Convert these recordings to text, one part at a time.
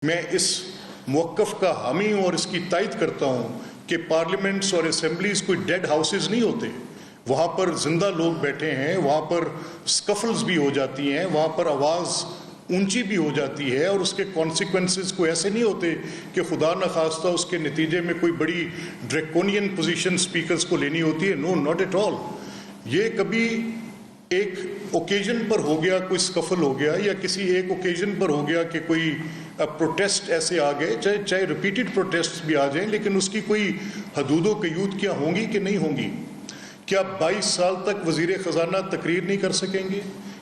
میں اس موقف کا حامی ہوں اور اس کی تائید کرتا ہوں کہ پارلیمنٹس اور اسمبلیز کوئی ڈیڈ ہاؤسز نہیں ہوتے. وہاں پر زندہ لوگ بیٹھے ہیں, وہاں پر سکفلز بھی ہو جاتی ہیں, وہاں پر آواز اونچی بھی ہو جاتی ہے, اور اس کے کانسیکوینسز کوئی ایسے نہیں ہوتے کہ خدا نخواستہ اس کے نتیجے میں کوئی بڑی ڈریکونین پوزیشن سپیکرز کو لینی ہوتی ہے. نو, ناٹ ایٹ آل. یہ کبھی ایک اوکیزن پر ہو گیا, کوئی سکفل ہو گیا, یا کسی ایک اوکیزن پر ہو گیا کہ کوئی پروٹیسٹ ایسے آ گئے, چاہے ریپیٹڈ پروٹیسٹ بھی آ جائیں, لیکن اس کی کوئی حدود و قیود کیا ہوں گی کہ نہیں ہوں گی؟ کیا 22 سال تک وزیر خزانہ تقریر نہیں کر سکیں گے؟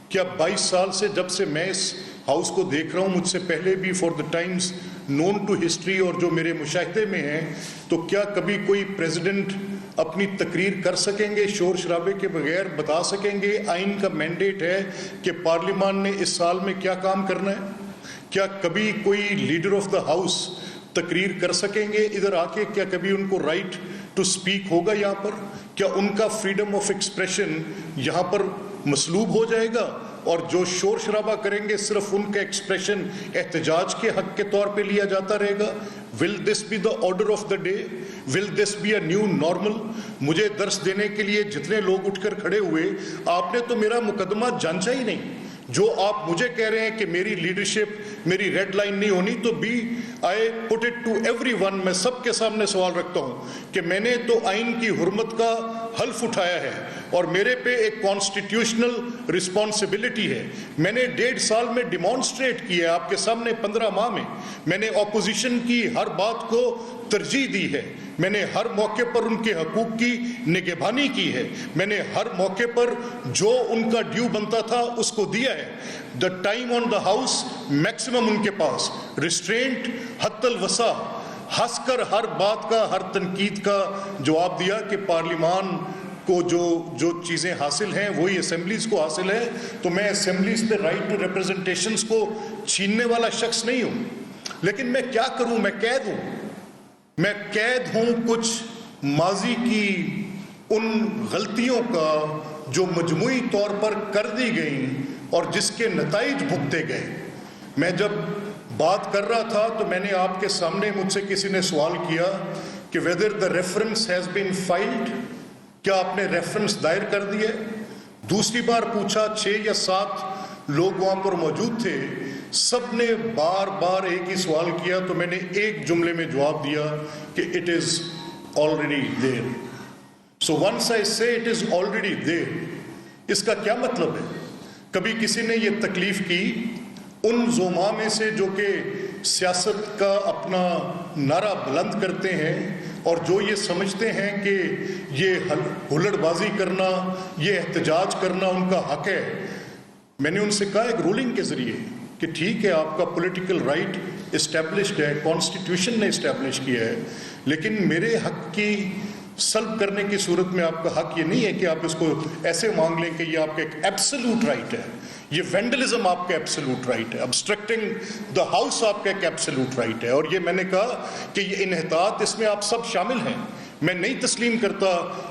کیا 22 سال سے, جب سے میں اس ہاؤس کو دیکھ رہا ہوں, مجھ سے پہلے بھی for the times known to history اور جو میرے مشاہدے میں ہیں, تو کیا کبھی کوئی پریزیڈنٹ اپنی تقریر کر سکیں گے شور شرابے کے بغیر؟ بتا سکیں گے آئین کا مینڈیٹ ہے کہ پارلیمان نے اس سال میں کیا کام کرنا ہے؟ کیا کبھی کوئی لیڈر آف دا ہاؤس تقریر کر سکیں گے ادھر آ کے؟ کیا کبھی ان کو رائٹ ٹو سپیک ہوگا یہاں پر؟ کیا ان کا فریڈم آف ایکسپریشن یہاں پر مسلوب ہو جائے گا؟ اور جو شور شرابہ کریں گے صرف ان کا ایکسپریشن احتجاج کے حق کے طور پہ لیا جاتا رہے گا؟ Will this be the order of the day? Will this be a new normal? مجھے درس دینے کے لیے جتنے لوگ اٹھ کر کھڑے ہوئے, آپ نے تو میرا مقدمہ جانچا ہی نہیں. جو آپ مجھے کہہ رہے ہیں کہ میری لیڈرشپ, میری ریڈ لائن نہیں ہونی, تو I put it to everyone, میں سب کے سامنے سوال رکھتا ہوں کہ میں نے تو آئین کی حرمت کا حلف اٹھایا ہے, اور میرے پہ ایک کانسٹیٹیوشنل رسپانسبلٹی ہے. میں نے 1.5 سال میں ڈیمانسٹریٹ کیا ہے آپ کے سامنے, 15 ماہ میں نے اپوزیشن کی ہر بات کو ترجیح دی ہے. میں نے ہر موقع پر ان کے حقوق کی نگہبانی کی ہے. میں نے ہر موقع پر جو ان کا ڈیو بنتا تھا اس کو دیا ہے. The time on the house maximum ان کے پاس, ریسٹرینٹ حد الوسع, ہنس کر ہر بات کا, ہر تنقید کا جواب دیا کہ پارلیمان کو جو چیزیں حاصل ہیں وہی اسمبلیز کو حاصل ہے. تو میں اسمبلیز پہ رائٹ ٹو ریپرزنٹیشنز کو چھیننے والا شخص نہیں ہوں. لیکن میں کیا کروں؟ میں قید ہوں کچھ ماضی کی ان غلطیوں کا جو مجموعی طور پر کر دی گئیں اور جس کے نتائج بھگتے گئے. میں جب بات کر رہا تھا تو میں نے آپ کے سامنے, مجھ سے کسی نے سوال کیا کہ whether the reference has been filed, کیا آپ نے ریفرنس دائر کر دیا؟ دوسری بار پوچھا, 6 یا 7 لوگ وہاں پر موجود تھے, سب نے بار بار ایک ہی سوال کیا, تو میں نے ایک جملے میں جواب دیا کہ it is already there. So once I say it is already there, اس کا کیا مطلب ہے؟ کبھی کسی نے یہ تکلیف کی ان زعماء میں سے جو کہ سیاست کا اپنا نعرہ بلند کرتے ہیں اور جو یہ سمجھتے ہیں کہ یہ ہلڑ بازی کرنا, یہ احتجاج کرنا ان کا حق ہے. میں نے ان سے کہا ایک رولنگ کے ذریعے کہ ٹھیک ہے, آپ کا پولیٹیکل رائٹ اسٹیبلشڈ ہے, کانسٹیٹیوشن نے اسٹیبلش کیا ہے, لیکن میرے حق کی سلب کرنے کی صورت میں آپ کا حق یہ نہیں ہے کہ آپ اس کو ایسے مانگ لیں کہ یہ آپ کا ایک ایبسلوٹ رائٹ ہے. یہ وینڈلزم آپ کا ایبسلوٹ رائٹ ہے, ابسٹرکٹنگ دا ہاؤس آپ کا ایک ایبسلوٹ رائٹ ہے. اور یہ میں نے کہا کہ یہ انحطاط, اس میں آپ سب شامل ہیں. میں نہیں تسلیم کرتا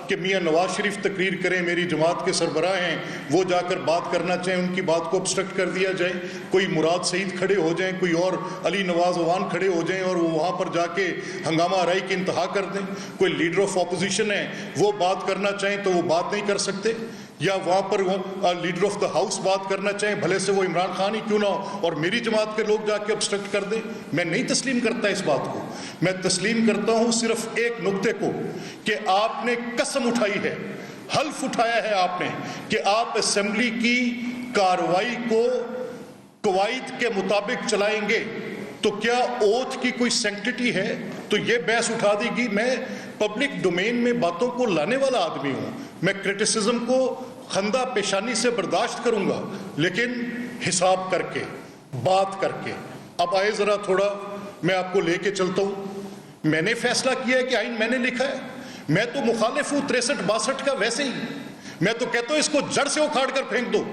کہ میاں نواز شریف تقریر کریں, میری جماعت کے سربراہ ہیں, وہ جا کر بات کرنا چاہیں, ان کی بات کو ابسٹرکٹ کر دیا جائے. کوئی مراد سعید کھڑے ہو جائیں, کوئی اور علی نواز اوان کھڑے ہو جائیں اور وہ وہاں پر جا کے ہنگامہ آرائی کی انتہا کر دیں. کوئی لیڈر آف اپوزیشن ہے, وہ بات کرنا چاہیں تو وہ بات نہیں کر سکتے, یا وہاں پر لیڈر آف دا ہاؤس بات کرنا چاہیں, بھلے سے وہ عمران خان ہی کیوں نہ ہو, اور میری جماعت کے لوگ جا کے ابسٹرکٹ کر دیں. میں نہیں تسلیم کرتا اس بات کو. میں تسلیم کرتا ہوں صرف ایک نقطے کو کہ آپ نے قسم اٹھائی ہے, حلف اٹھایا ہے آپ نے کہ آپ اسمبلی کی کارروائی کو قواعد کے مطابق چلائیں گے. تو کیا اوتھ کی کوئی سینکٹیٹی ہے؟ تو یہ بحث اٹھا دی گی. میں پبلک ڈومین میں باتوں کو لانے والا آدمی ہوں, میں کرٹیسزم کو خندہ پیشانی سے برداشت کروں گا, لیکن حساب کر کے, بات کر کے. اب آئے ذرا تھوڑا میں آپ کو لے کے چلتا ہوں. میں نے فیصلہ کیا ہے کہ آئین میں نے لکھا ہے. میں تو مخالف ہوں 63-62 کا ویسے ہی. میں تو کہتا ہوں اس کو جڑ سے اکھاڑ کر پھینک دو.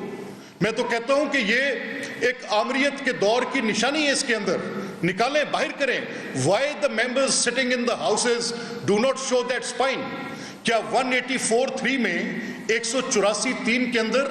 میں تو کہتا ہوں کہ یہ ایک آمریت کے دور کی نشانی ہے, اس کے اندر نکالیں, باہر کریں. Why the members sitting in the houses do not show that spine? کیا 184(3) میں 184(3) کے اندر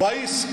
22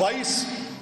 22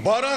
12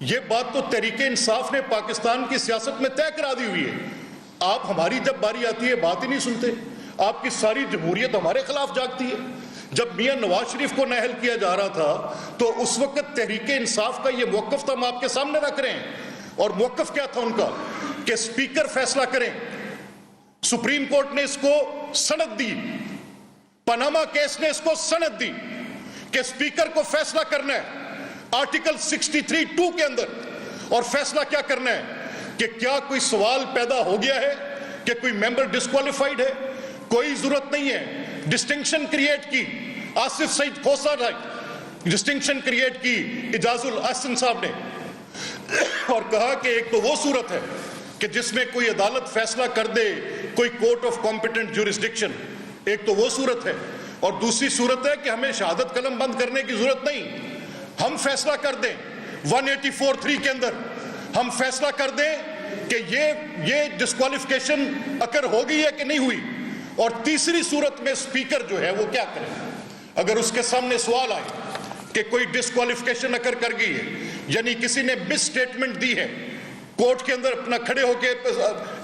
یہ بات تو تحریک انصاف نے پاکستان کی سیاست میں طے کرا دی ہوئی ہے. آپ ہماری جب باری آتی ہے بات ہی نہیں سنتے. آپ کی ساری جمہوریت ہمارے خلاف جاگتی ہے. جب میاں نواز شریف کو نااہل کیا جا رہا تھا تو اس وقت تحریک انصاف کا یہ موقف تھا, ہم آپ کے سامنے رکھ رہے ہیں. اور موقف کیا تھا ان کا کہ اسپیکر فیصلہ کریں. سپریم کورٹ نے اس کو سند دی, پاناما کیس نے اس کو سند دی کہ اسپیکر کو فیصلہ کرنا ہے آرٹیکل 63(2) کے اندر. اور فیصلہ کیا کرنا ہے کہ کیا کوئی سوال پیدا ہو گیا ہے کہ کوئی ممبر ڈسکوالیفائیڈ ہے. کوئی ضرورت نہیں ہے. ڈسٹنکشن کریٹ کی آصف سعید کھوسہ نے, ڈسٹنکشن کریٹ کی اعجاز الاحسن صاحب نے, اور کہا کہ ایک تو وہ صورت ہے کہ جس میں کوئی عدالت فیصلہ کر دے, کوئی کورٹ آف کمپیٹنٹ جورسڈکشن, ایک تو وہ صورت ہے. اور دوسری صورت ہے کہ ہمیں شہادت قلم بند کرنے کی ضرورت نہیں, ہم فیصلہ کر دیں 184(3) کے اندر ہم فیصلہ کر دیں کہ یہ ڈسکوالیفیکیشن اکر ہو گئی ہے کہ نہیں ہوئی. اور تیسری صورت میں اسپیکر جو ہے وہ کیا کرے اگر اس کے سامنے سوال آئے کہ کوئی ڈسکوالیفیکیشن اکر کر گئی ہے, یعنی کسی نے مس اسٹیٹمنٹ دی ہے کورٹ کے اندر اپنا کھڑے ہو کے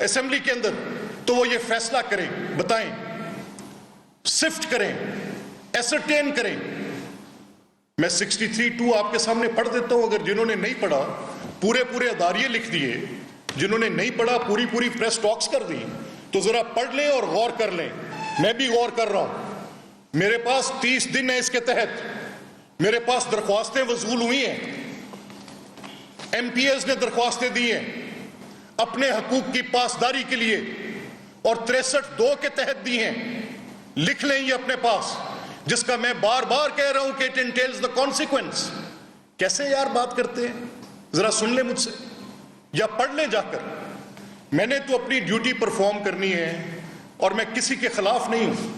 اسمبلی کے اندر, تو وہ یہ فیصلہ کریں, بتائیں, سفٹ کریں, ایسرٹین کریں. میں 63(2) آپ کے سامنے پڑھ دیتا ہوں. اگر جنہوں نے نہیں پڑھا پورے اداریے لکھ دیے, جنہوں نے نہیں پڑھا پوری پریس ٹاکس کر دی, تو ذرا پڑھ لیں اور غور کر لیں. میں بھی غور کر رہا ہوں. میرے پاس 30 دن ہے اس کے تحت, میرے پاس درخواستیں وصول ہوئی ہیں, ایم پی ایز نے درخواستیں دی ہیں اپنے حقوق کی پاسداری کے لیے, اور 63(2) کے تحت دی ہیں. لکھ لیں یہ اپنے پاس, جس کا میں بار بار کہہ رہا ہوں کہ it entails the consequence. کیسے یار بات کرتے ہیں, ذرا سن لیں مجھ سے یا پڑھ لیں جا کر. میں نے تو اپنی ڈیوٹی پرفارم کرنی ہے اور میں کسی کے خلاف نہیں ہوں.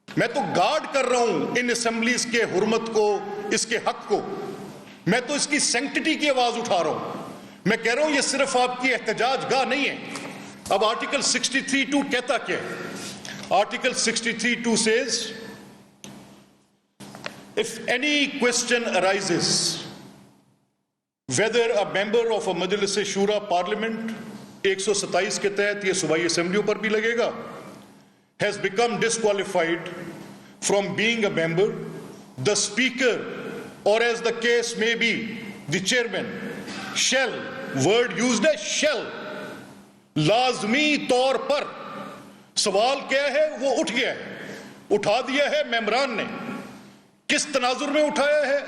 میں تو گارڈ کر رہا ہوں ان اسمبلیز کے حرمت کو, اس کے حق کو. میں تو اس کی سینکٹیٹی کی آواز اٹھا رہا ہوں. میں کہہ رہا ہوں یہ صرف آپ کی احتجاج گاہ نہیں ہے. اب آرٹیکل 63(2) کہتا کیا ہے؟ Article 63(2) says if any question arises whether a member of a Majlis Shura Parliament 127 کے تحت, یہ صوبائی اسمبلیوں پر بھی لگے گا, has become disqualified from being a member, the speaker or as the case may be the chairman shall, word used ہے shall, لازمی طور پر. سوال کیا ہے وہ اٹھ گیا ہے, اٹھا دیا ہے ممبران نے. کس تناظر میں اٹھایا ہے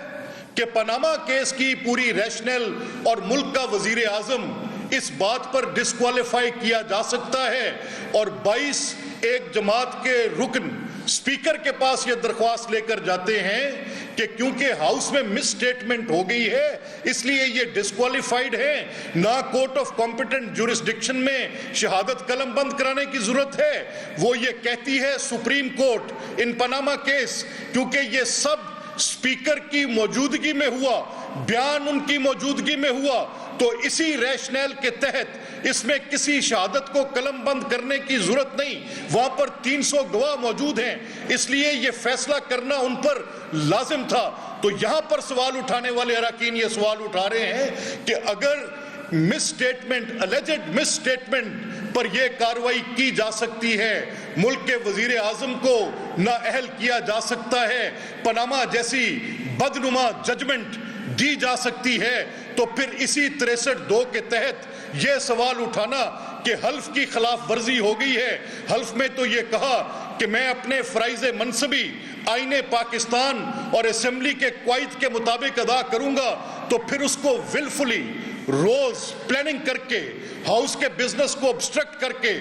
کہ پاناما کیس کی پوری ریشنل اور ملک کا وزیر اعظم اس بات پر ڈسکوالیفائی کیا جا سکتا ہے, اور 22 ایک جماعت کے رکن اسپیکر کے پاس یہ درخواست لے کر جاتے ہیں کہ کیونکہ ہاؤس میں مس اسٹیٹمنٹ ہو گئی ہے اس لیے یہ ڈسکوالیفائیڈ ہے, نہ کورٹ آف کمپیٹنٹ جورسڈکشن میں شہادت قلم بند کرانے کی ضرورت ہے. وہ یہ کہتی ہے سپریم کورٹ ان پاناما کیس, کیونکہ یہ سب اسپیکر کی موجودگی میں ہوا, بیان ان کی موجودگی میں ہوا, تو اسی ریشنل کے تحت اس میں کسی شہادت کو قلم بند کرنے کی ضرورت نہیں. وہاں پر 300 گواہ موجود ہیں, اس لیے یہ فیصلہ کرنا ان پر لازم تھا. تو یہاں پر سوال اٹھانے والے اراکین یہ سوال اٹھا رہے ہیں کہ اگر مس اسٹیٹمنٹ, اللیجڈ مس اسٹیٹمنٹ پر یہ کاروائی کی جا سکتی ہے, ملک کے وزیر اعظم کو نااہل کیا جا سکتا ہے, پاناما جیسی بدنما ججمنٹ دی جا سکتی ہے, تو پھر اسی 63(2) کے تحت یہ سوال اٹھانا کہ حلف کی خلاف ورزی ہو گئی ہے. حلف میں تو یہ کہا کہ میں اپنے فرائض منصبی آئین پاکستان اور اسمبلی کے قواعد کے مطابق ادا کروں گا, تو پھر اس کو ولفلی روز پلاننگ کر کے ہاؤس کے بزنس کو obstruct کر کے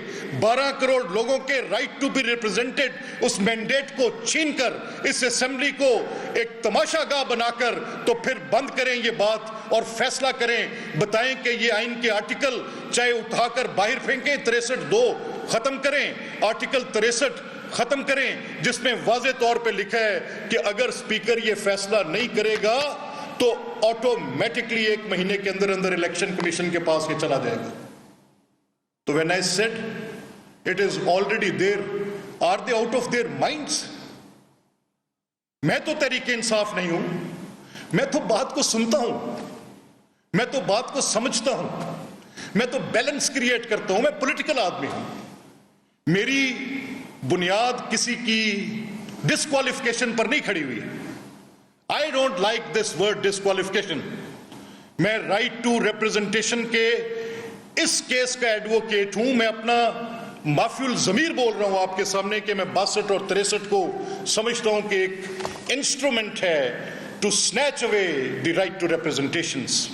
12 کروڑ لوگوں کے رائٹ ٹو بی ریپرزینٹڈ اس مینڈیٹ کو چھین کر اس اسمبلی کو ایک تماشا گاہ بنا کر تو پھر بند کریں یہ بات اور فیصلہ کریں. بتائیں کہ یہ آئین کے آرٹیکل چاہے اٹھا کر باہر پھینکیں, 63(2) ختم کریں, آرٹیکل 63 ختم کریں, جس میں واضح طور پہ لکھا ہے کہ اگر اسپیکر یہ فیصلہ نہیں کرے گا تو آٹومیٹکلی 1 مہینے کے اندر اندر الیکشن کمیشن کے پاس یہ چلا جائے گا. تو when I said it is already there, are they out of their minds? میں تو تحریک انصاف نہیں ہوں, میں تو بات کو سنتا ہوں, میں تو بات کو سمجھتا ہوں, میں تو بیلنس کریٹ کرتا ہوں, میں پولیٹیکل آدمی ہوں. میری بنیاد کسی کی ڈسکوالیفیکیشن پر نہیں کھڑی ہوئی. I don't like this word disqualification. میں رائٹ ٹو ریپرزنٹیشن کے اس کیس کا ایڈوکیٹ ہوں. میں اپنا معافی الضمیر بول رہا ہوں آپ کے سامنے کہ میں 62 اور 63 کو سمجھتا ہوں کہ ایک انسٹرومنٹ ہے to snatch away the right to representations.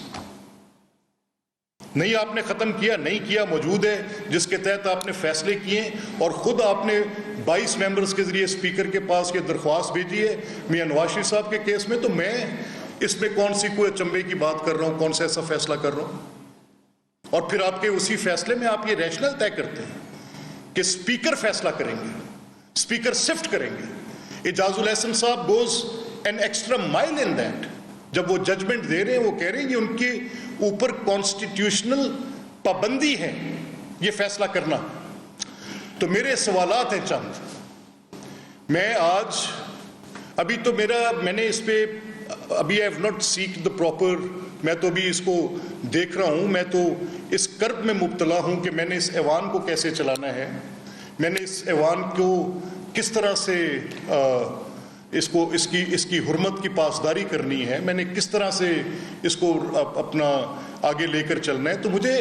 نہیں آپ نے ختم کیا, نہیں کیا, موجود ہے, جس کے تحت آپ نے فیصلے کیے اور خود آپ نے 22 ممبرز کے ذریعے اسپیکر کے پاس یہ درخواست بھیجی ہے میاں نواز شریف صاحب کے کیس میں. تو میں اس میں کون سی کوئی اچنبے کی بات کر رہا ہوں, کون سا ایسا فیصلہ کر رہا ہوں؟ اور پھر آپ کے اسی فیصلے میں آپ یہ ریشنل طے کرتے ہیں کہ اسپیکر فیصلہ کریں گے, اسپیکر شفٹ کریں گے. اعجاز الاحسن صاحب گوز این ایکسٹرا مائل ان دیٹ. جب وہ ججمنٹ دے رہے ہیں وہ کہہ رہے ہیں کہ ان کے اوپر کانسٹیٹیوشنل پابندی ہے یہ فیصلہ کرنا. تو میرے سوالات ہیں چند. میں آج ابھی تو میں نے اس پہ ابھی I have not seek the proper, میں تو ابھی اس کو دیکھ رہا ہوں. میں تو اس کرب میں مبتلا ہوں کہ میں نے اس ایوان کو کیسے چلانا ہے, میں نے اس ایوان کو کس طرح سے اس کی حرمت کی پاسداری کرنی ہے, میں نے کس طرح سے اس کو اپنا آگے لے کر چلنا ہے. تو مجھے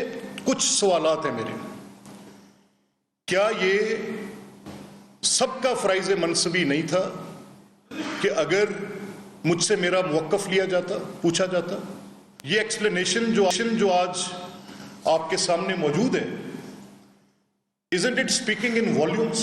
کچھ سوالات ہیں میرے. کیا یہ سب کا فرائض منصبی نہیں تھا کہ اگر مجھ سے میرا موقف لیا جاتا, پوچھا جاتا؟ یہ ایکسپلینیشن جو آج آپ کے سامنے موجود ہے, isn't it speaking in volumes?